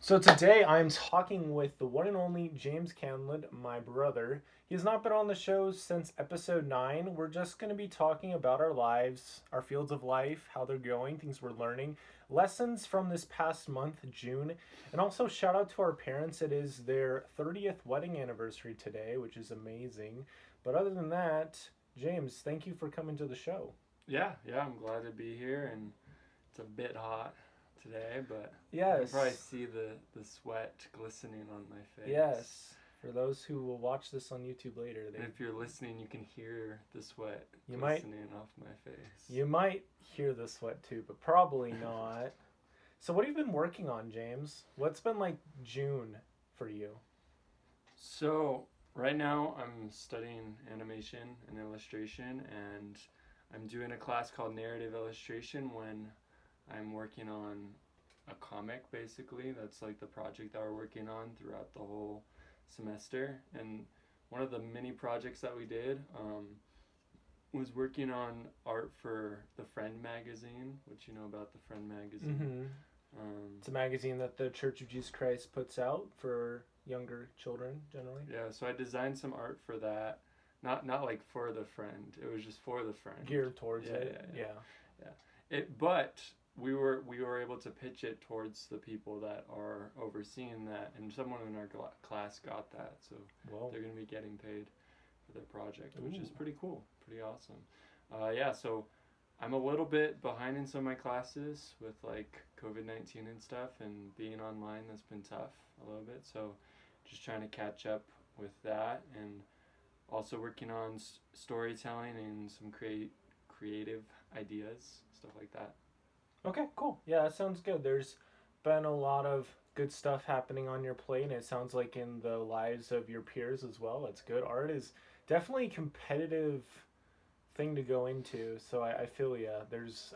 So today I'm talking with the one and only James Candland, my brother. He has not been on the show since episode 9. We're just going to be talking about our lives, our fields of life, how they're going, things we're learning, lessons from this past month, June, and also shout out to our parents. It is their 30th wedding anniversary today, which is amazing. But other than that, James, thank you for coming to the show. Yeah, I'm glad to be here, and it's a bit hot today, but you can probably Yes, see the sweat glistening on my face. yes. For those who will watch this on YouTube later, And if you're listening, you can hear the sweat you might glistening off my face. You might hear the sweat too, but probably not. So, what have you been working on, James? What's been like June for you? So, right now I'm studying animation and illustration, and I'm doing a class called narrative illustration when I'm working on a comic, basically. That's like the project that we're working on throughout the whole semester. And one of the mini projects that we did was working on art for the Friend magazine, which you know about the Friend magazine. Mm-hmm. Um, It's a magazine that the Church of Jesus Christ puts out for younger children, generally. yeah, so I designed some art for that. Not like for the Friend. It was just for the Friend. Geared towards Yeah, it. yeah, Yeah. yeah. But we were able to pitch it towards the people that are overseeing that, and someone in our class got that, so Whoa. they're going to be getting paid for their project, which is Ooh. pretty cool, pretty awesome. Yeah, so I'm a little bit behind in some of my classes with like COVID-19 and stuff, and being online that's been tough a little bit. So just trying to catch up with that, and also working on storytelling and some creative ideas, stuff like that. Okay, cool. Yeah, that sounds good. There's been a lot of good stuff happening on your plate, and it sounds like in the lives of your peers as well. That's good. Art is definitely a competitive thing to go into. So I feel yeah.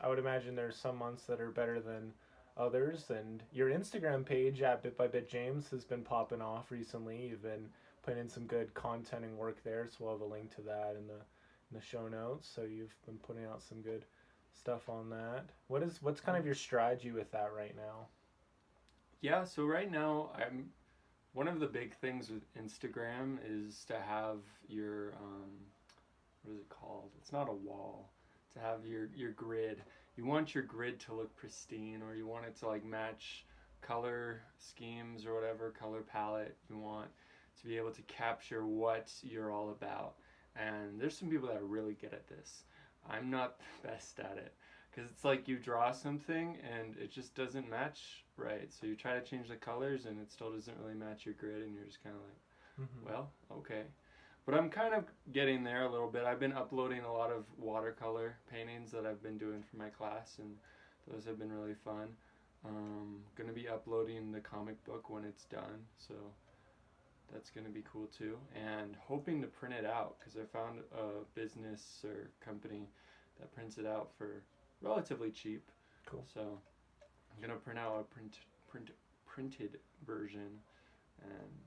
I would imagine there's some months that are better than others. And your Instagram page at Bit by Bit James has been popping off recently. You've been putting in some good content and work there. So we'll have a link to that in the show notes. So you've been putting out some good stuff on that. What's kind of your strategy with that right now? Yeah, so right now I'm one of the big things with Instagram is to have your what is it called? It's not a wall. To have your grid. You want your grid to look pristine, or you want it to like match color schemes or whatever color palette you want to be able to capture what you're all about. And there's some people that are really good at this. I'm not the best at it because it's like you draw something and it just doesn't match right. So you try to change the colors and it still doesn't really match your grid, and you're just kind of Mm-hmm. like, well, okay. But I'm kind of getting there a little bit. I've been uploading a lot of watercolor paintings that I've been doing for my class, and those have been really fun. Gonna be uploading the comic book when it's done, so that's gonna be cool too. And hoping to print it out because I found a business or company that prints it out for relatively cheap. Cool. So I'm gonna print out a printed version, and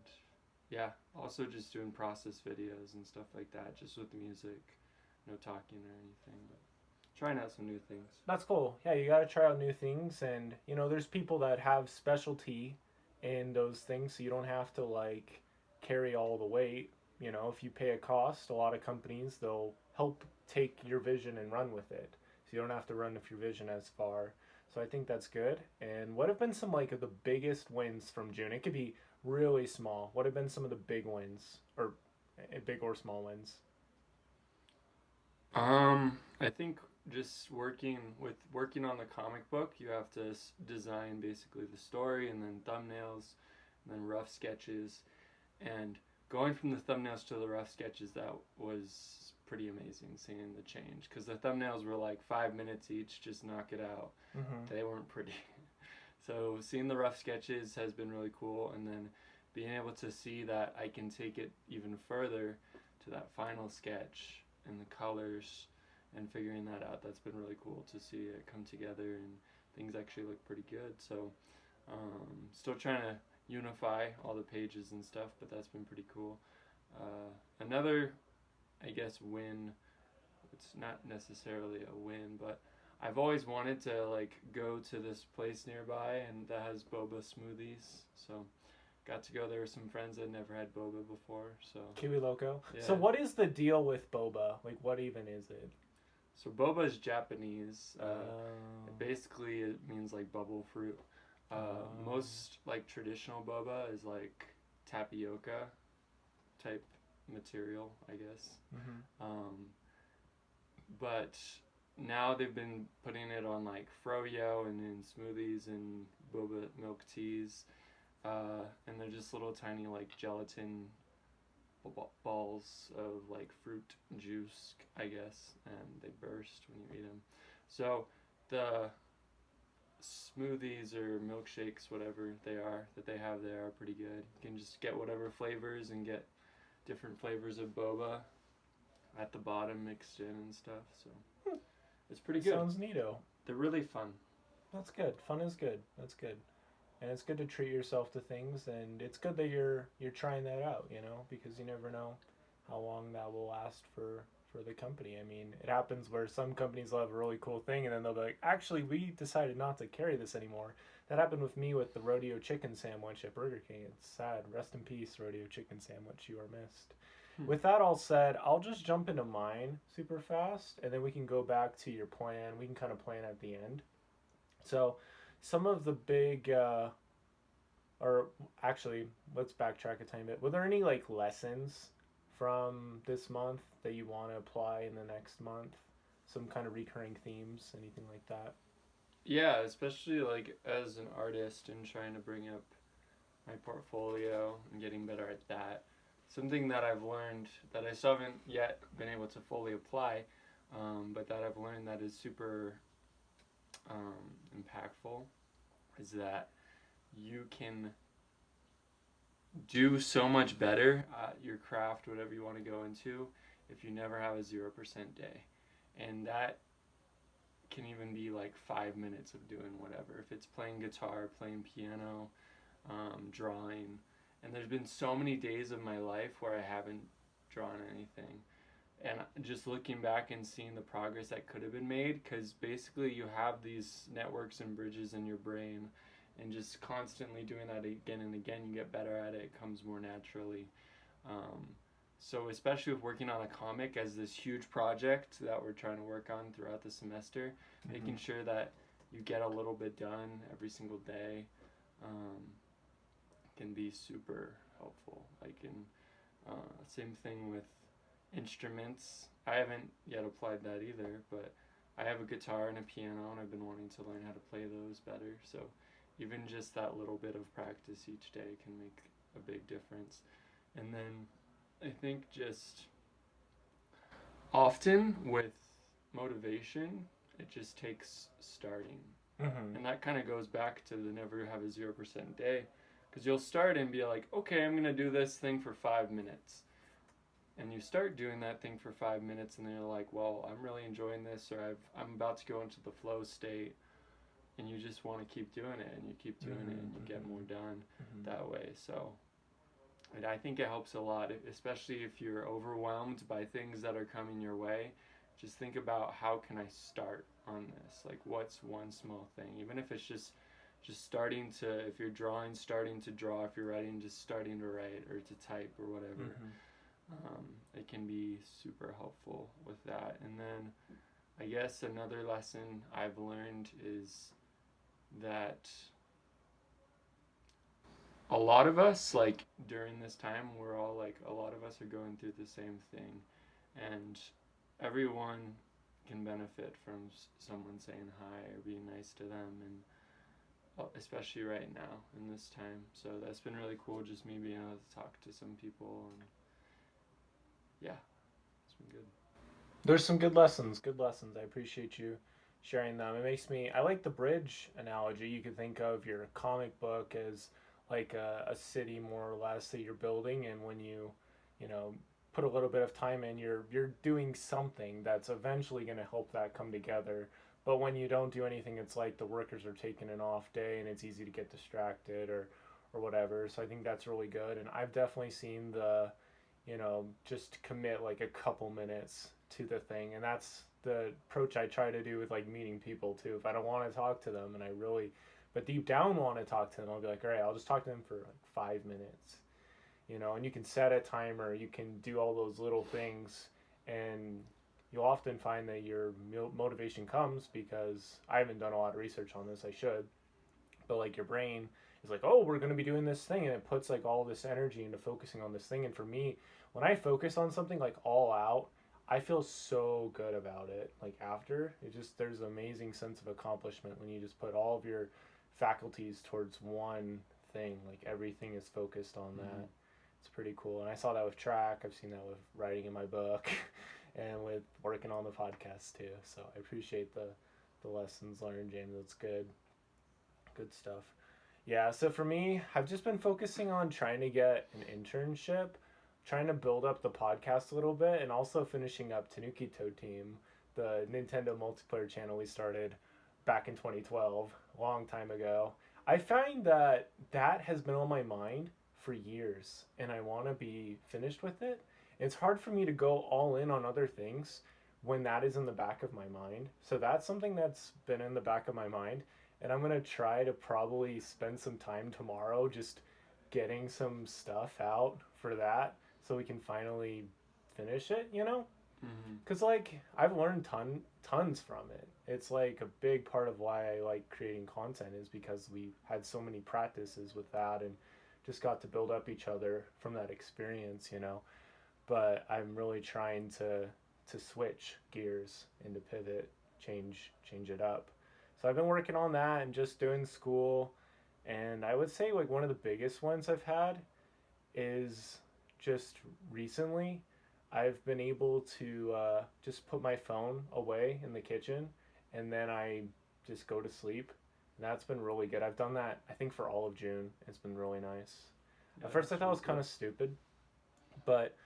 yeah, also just doing process videos and stuff like that, just with the music, no talking or anything, but trying out some new things. That's cool. Yeah, you got to try out new things, and there's people that have specialty in those things, so you don't have to like carry all the weight. If you pay a cost, a lot of companies they'll help take your vision and run with it, so you don't have to run with your vision as far. So I think that's good. And what have been some like of the biggest wins from June? It could be really small. What have been some of the big wins, or big or small wins? I think just working on the comic book, you have to design basically the story, and then thumbnails, and then rough sketches, and going from the thumbnails to the rough sketches, that was pretty amazing seeing the change because the thumbnails were like 5 minutes each, just knock it out. Mm-hmm. They weren't pretty. So seeing the rough sketches has been really cool, and then being able to see that I can take it even further to that final sketch and the colors and figuring that out, that's been really cool to see it come together, and things actually look pretty good. So still trying to unify all the pages and stuff, but that's been pretty cool. Another, I guess, win, it's not necessarily a win, but I've always wanted to like go to this place nearby and that has boba smoothies. So got to go there with some friends that never had boba before. So Kiwi Loco. So yeah. what is the deal with boba? Like, what even is it? So boba is Japanese. Oh. Basically, it means like bubble fruit. Most like traditional boba is like tapioca type material, I guess. Mm-hmm. But now they've been putting it on like froyo and in smoothies and boba milk teas, and they're just little tiny like gelatin balls of like fruit juice, I guess, and they burst when you eat them. So the smoothies or milkshakes, whatever they are that they have there, are pretty good. You can just get whatever flavors and get different flavors of boba at the bottom mixed in and stuff. So it's pretty good. Sounds neato. They're really fun. That's good. Fun is good. That's good. And it's good to treat yourself to things, and it's good that you're trying that out, because you never know how long that will last for the company. I mean, it happens where some companies will have a really cool thing, and then they'll be like, actually, we decided not to carry this anymore. That happened with me with the rodeo chicken sandwich at Burger King. It's sad. Rest in peace, rodeo chicken sandwich. You are missed. With that all said, I'll just jump into mine super fast, and then we can go back to your plan. We can kind of plan at the end. So, some of the big, or actually, let's backtrack a tiny bit. Were there any like lessons from this month that you want to apply in the next month? Some kind of recurring themes, anything like that? Yeah, especially like as an artist and trying to bring up my portfolio and getting better at that. Something that I've learned that I still haven't yet been able to fully apply, but that I've learned that is super impactful is that you can do so much better at your craft, whatever you want to go into, if you never have a 0% day. And that can even be like 5 minutes of doing whatever. If it's playing guitar, playing piano, drawing. And there's been so many days of my life where I haven't drawn anything. And just looking back and seeing the progress that could have been made, because basically you have these networks and bridges in your brain, and just constantly doing that again and again, you get better at it. It comes more naturally. So especially with working on a comic as this huge project that we're trying to work on throughout the semester, making sure that you get a little bit done every single day can be super helpful. Like same thing with instruments. I haven't yet applied that either, but I have a guitar and a piano, and I've been wanting to learn how to play those better. So even just that little bit of practice each day can make a big difference. And then I think just often with motivation, it just takes starting. And that kind of goes back to the never have a 0% day, because you'll start and be like, okay, I'm going to do this thing for 5 minutes. And you start doing that thing for 5 minutes, and then you're like, well, I'm really enjoying this, or I'm about to go into the flow state, and you just want to keep doing it, and you keep doing it, and you get more done that way. So and I think it helps a lot, especially if you're overwhelmed by things that are coming your way. Just think about, how can I start on this? Like, what's one small thing? Even if it's just starting to, if you're drawing, starting to draw. If you're writing, just starting to write or to type or whatever. It can be super helpful with that. And then I guess another lesson I've learned is that a lot of us, like during this time, we're all like, a lot of us are going through the same thing, and everyone can benefit from someone saying hi or being nice to them, and especially right now in this time. So that's been really cool, just me being able to talk to some people, and yeah, it's been good. There's some good lessons. Good lessons. I appreciate you sharing them. It makes me. I like the bridge analogy. You could think of your comic book as like a city, more or less, that you're building, and when you know, put a little bit of time in, you're doing something that's eventually going to help that come together. But when you don't do anything, it's like the workers are taking an off day, and it's easy to get distracted or whatever. So I think that's really good, and I've definitely seen the, just commit like a couple minutes to the thing, and the approach I try to do with like meeting people too. If I don't want to talk to them and I really, but deep down want to talk to them, I'll be like, all right, I'll just talk to them for like 5 minutes, you know. And you can set a timer, you can do all those little things, and you'll often find that your motivation comes because I haven't done a lot of research on this. I should, but like your brain is like, oh, we're going to be doing this thing, and it puts like all this energy into focusing on this thing. And for me, when I focus on something like all out, I feel so good about it. Like after, it just, there's an amazing sense of accomplishment when you just put all of your faculties towards one thing. Like everything is focused on that. Mm-hmm. It's pretty cool. And I saw that with track. I've seen that with writing in my book and with working on the podcast too. So I appreciate the lessons learned, James. That's good. Good stuff. Yeah, so for me, I've just been focusing on trying to get an internship, trying to build up the podcast a little bit, and also finishing up Tanuki Toad Team, the Nintendo multiplayer channel we started back in 2012, a long time ago. I find that that has been on my mind for years, and I want to be finished with it. It's hard for me to go all in on other things when that is in the back of my mind. So that's something that's been in the back of my mind. And I'm going to try to probably spend some time tomorrow just getting some stuff out for that so we can finally finish it, you know? Because, like, I've learned tons from it. It's, like, a big part of why I like creating content is because we had so many practices with that and just got to build up each other from that experience, you know? But I'm really trying to switch gears and to pivot, change it up. So I've been working on that and just doing school. And I would say like one of the biggest ones I've had is just recently I've been able to just put my phone away in the kitchen and then I just go to sleep. And that's been really good. I've done that I think for all of June. It's been really nice. Yeah, at first I thought it was kind of stupid, but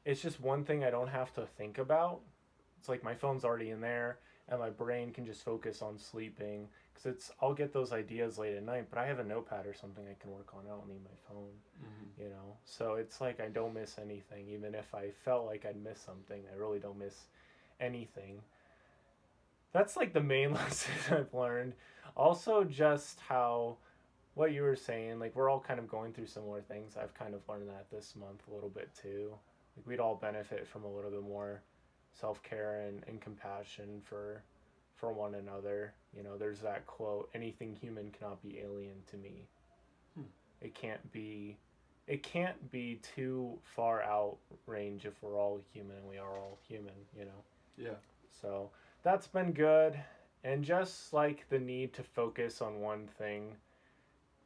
it's just one thing I don't have to think about. It's like my phone's already in there and my brain can just focus on sleeping because I'll get those ideas late at night, but I have a notepad or something I can work on. I don't need my phone, you know? So it's like I don't miss anything. Even if I felt like I'd miss something, I really don't miss anything. That's like the main lesson I've learned. Also just how, what you were saying, like we're all kind of going through similar things. I've kind of learned that this month a little bit too. Like we'd all benefit from a little bit more self-care and compassion for one another. You know, there's that quote, anything human cannot be alien to me. It can't be too far out range if we're all human and we are all human, you know. Yeah. So that's been good. And just like the need to focus on one thing,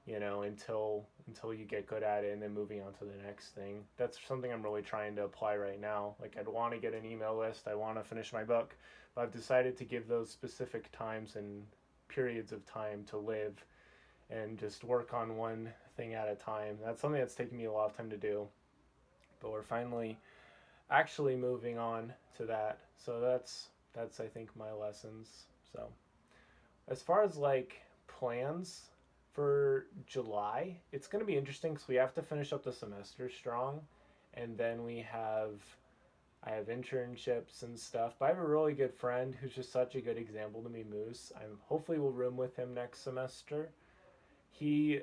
you know, until you get good at it and then moving on to the next thing. That's something I'm really trying to apply right now. Like I'd want to get an email list. I want to finish my book. But I've decided to give those specific times and periods of time to live and just work on one thing at a time. That's something that's taken me a lot of time to do. But we're finally actually moving on to that. So that's I think my lessons. So as far as like plans for July, it's going to be interesting because we have to finish up the semester strong, and then I have internships and stuff. But I have a really good friend who's just such a good example to me, Moose. I hopefully will room with him next semester. He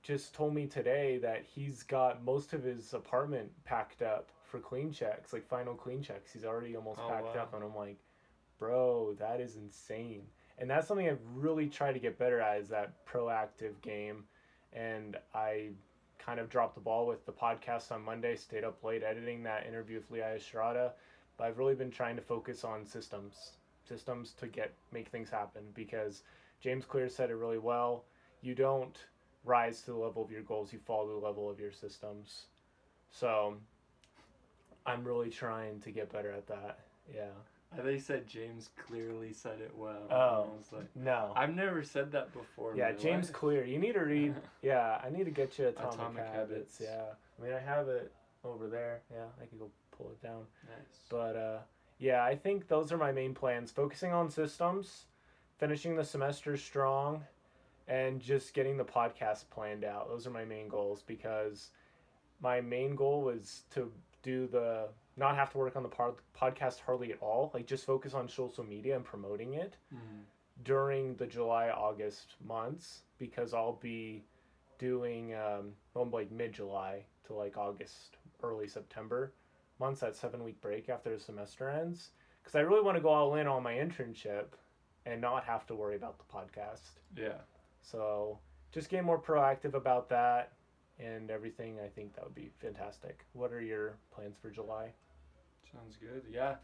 just told me today that he's got most of his apartment packed up for clean checks, like final clean checks. He's already almost packed up, and I'm like, bro, that is insane. And that's something I've really tried to get better at, is that proactive game. And I kind of dropped the ball with the podcast on Monday, stayed up late editing that interview with Leah Estrada. But I've really been trying to focus on systems to make things happen, because James Clear said it really well. You don't rise to the level of your goals, you fall to the level of your systems. So I'm really trying to get better at that. Yeah. They said James clearly said it well. Oh, I was like, no. I've never said that before. Yeah, James Clear. You need to read. Yeah, I need to get you Atomic Habits. Yeah. I mean, I have it over there. Yeah, I can go pull it down. Nice. But, yeah, I think those are my main plans. Focusing on systems, finishing the semester strong, and just getting the podcast planned out. Those are my main goals, because my main goal was to do the not have to work on the podcast hardly at all, like just focus on social media and promoting it Mm-hmm. during the July August months, because I'll be doing well, like mid July to like August early September months, that 7 week break after the semester ends, because I really want to go all in on my internship and not have to worry about the podcast. Yeah. So just getting more proactive about that and everything. I think that would be fantastic. What are your plans for July? Sounds good. Yeah.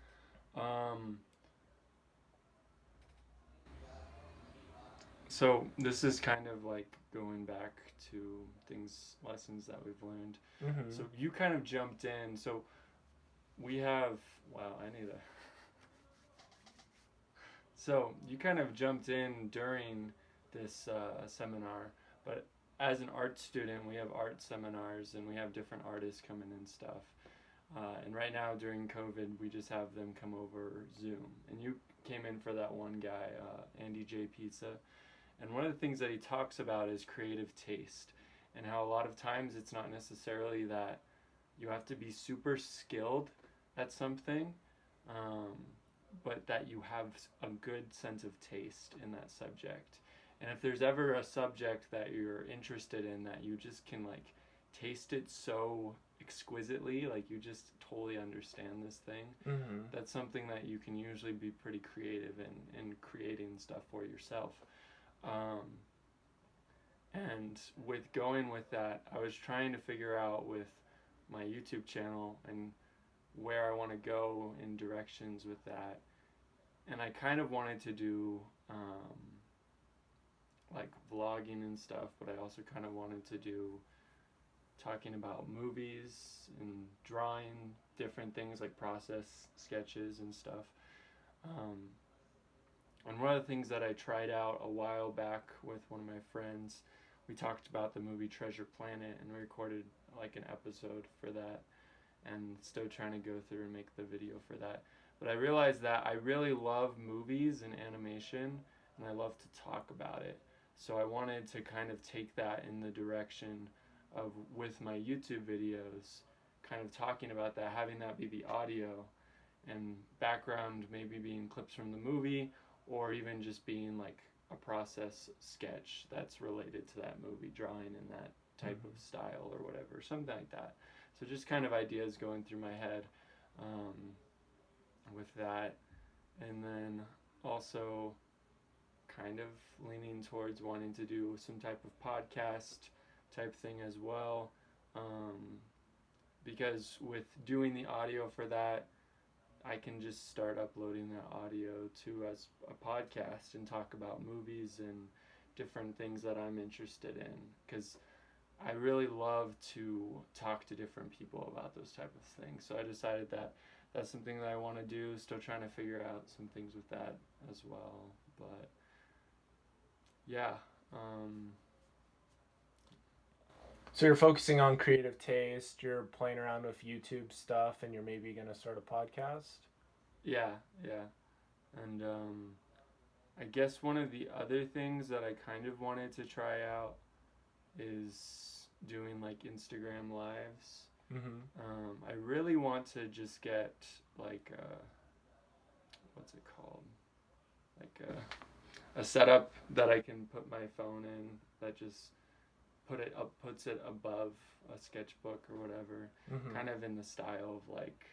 Um, so this is kind of like going back to lessons that we've learned. Mm-hmm. So you kind of jumped in. So we have, wow, I need a. So you kind of jumped in during this seminar, but as an art student, we have art seminars and we have different artists coming and stuff. And right now during COVID, we just have them come over Zoom. And you came in for that one guy, Andy J. Pizza. And one of the things that he talks about is creative taste, and how a lot of times it's not necessarily that you have to be super skilled at something, um, but that you have a good sense of taste in that subject. And if there's ever a subject that you're interested in that you just can like taste it so exquisitely, like you just totally understand this thing, Mm-hmm. that's something that you can usually be pretty creative in creating stuff for yourself. Um, and with going with that, I was trying to figure out with my YouTube channel and where I want to go in directions with that. And I kind of wanted to do like vlogging and stuff, but I also kind of wanted to do talking about movies and drawing different things like process sketches and stuff. Um, and one of the things that I tried out a while back with one of my friends, we talked about the movie Treasure Planet and we recorded like an episode for that, and still trying to go through and make the video for that. But I realized that I really love movies and animation and I love to talk about it. So I wanted to kind of take that in the direction of, with my YouTube videos, kind of talking about that, having that be the audio and background maybe being clips from the movie, or even just being like a process sketch that's related to that movie, drawing in that type of style or whatever, something like that. So just kind of ideas going through my head with that. And then also kind of leaning towards wanting to do some type of podcast type thing as well, because with doing the audio for that, I can just start uploading that audio too as a podcast and talk about movies and different things that I'm interested in, because I really love to talk to different people about those type of things. So I decided that that's something that I want to do. Still trying to figure out some things with that as well. But yeah. So you're focusing on creative taste, you're playing around with YouTube stuff, and you're maybe going to start a podcast? Yeah. And I guess one of the other things that I kind of wanted to try out is doing like Instagram lives. Mm-hmm. I really want to just get like what's it called? Like a setup that I can put my phone in that just puts it above a sketchbook or whatever, kind of in the style of like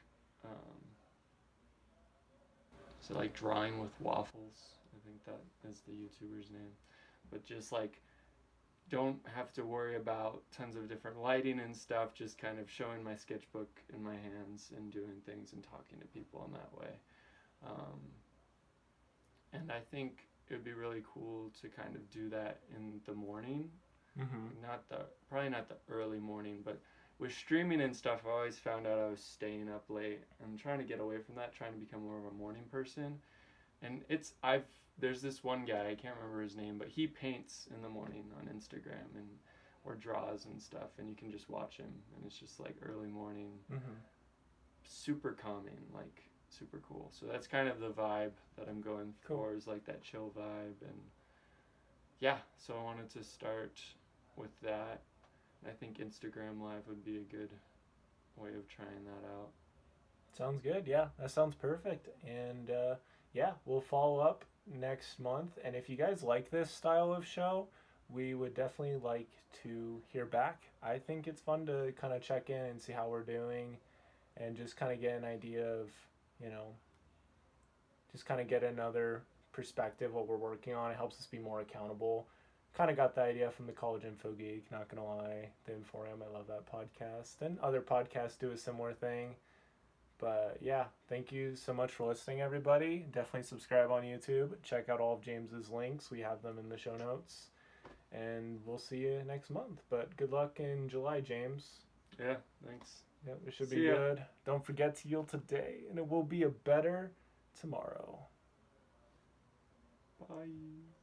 so like drawing with waffles. I think that is the YouTuber's name. But just like don't have to worry about tons of different lighting and stuff, just kind of showing my sketchbook in my hands and doing things and talking to people in that way. And I think it would be really cool to kind of do that in the morning. Probably not the early morning, but with streaming and stuff, I always found out I was staying up late. I'm trying to get away from that, trying to become more of a morning person. And there's this one guy, I can't remember his name, but he paints in the morning on Instagram or draws and stuff, and you can just watch him, and it's just like early morning, super calming, like super cool. So that's kind of the vibe that I'm going for, is like that chill vibe. And yeah, so I wanted to start with that. I think Instagram Live would be a good way of trying that out. Sounds good. Yeah, that sounds perfect. And yeah, we'll follow up next month. And if you guys like this style of show, we would definitely like to hear back. I think it's fun to kind of check in and see how we're doing and just kind of get an idea of, you know, just kind of get another perspective what we're working on. It helps us be more accountable. Kind of got the idea from the College Info Geek, not gonna lie. The Inforum, I love that podcast. And other podcasts do a similar thing. But yeah, thank you so much for listening, everybody. Definitely subscribe on YouTube. Check out all of James's links. We have them in the show notes. And we'll see you next month. But good luck in July, James. Yeah, thanks. Yep, it should be good. Don't forget to yield today, and it will be a better tomorrow. Bye.